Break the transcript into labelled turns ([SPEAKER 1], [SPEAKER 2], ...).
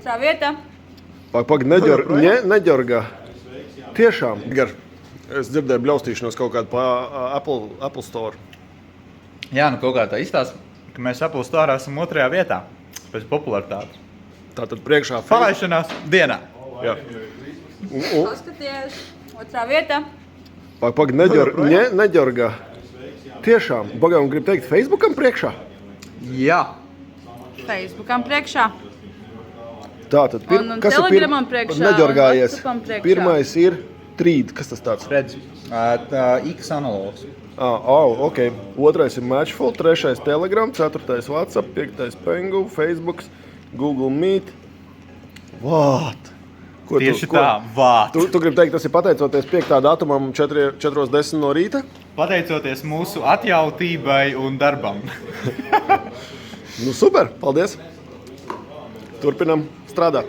[SPEAKER 1] Otrā vieta.
[SPEAKER 2] Pagaid, neģorgā. Tiešām. Es dzirdēju bļaustīšanos kaut kādu pa Apple Store.
[SPEAKER 3] Jā, nu kaut kā tā izstāsta, ka mēs Apple Store esam 2. vietā pēc popularitātes.
[SPEAKER 2] Tātad priekšā
[SPEAKER 3] Palaišanās dienā.
[SPEAKER 2] Jā.
[SPEAKER 1] Paskaties. Otrā vieta.
[SPEAKER 2] Pagaid, neģorgā. Tiešām. Pagaid, grib teikt Facebookam priekšā?
[SPEAKER 3] Jā.
[SPEAKER 1] Facebookam priekšā.
[SPEAKER 2] Tātad,
[SPEAKER 1] Un Telegramam priekšā,
[SPEAKER 2] neģorgājies.
[SPEAKER 1] un WhatsAppam priekšā.
[SPEAKER 2] Pirmais ir trīd. Kas tas tāds?
[SPEAKER 3] Redz, X analogs.
[SPEAKER 2] Ok. Otrais ir Matchful, trešais Telegram, ceturtais WhatsApp, piektais Pengu, Facebook, Google Meet. What?
[SPEAKER 3] Tieši tā, vāt.
[SPEAKER 2] Tu gribi teikt, tas ir pateicoties 5. datumam 4:10 no rīta?
[SPEAKER 3] Pateicoties mūsu atjautībai un darbam.
[SPEAKER 2] Nu super, paldies. Turpinam strādāt.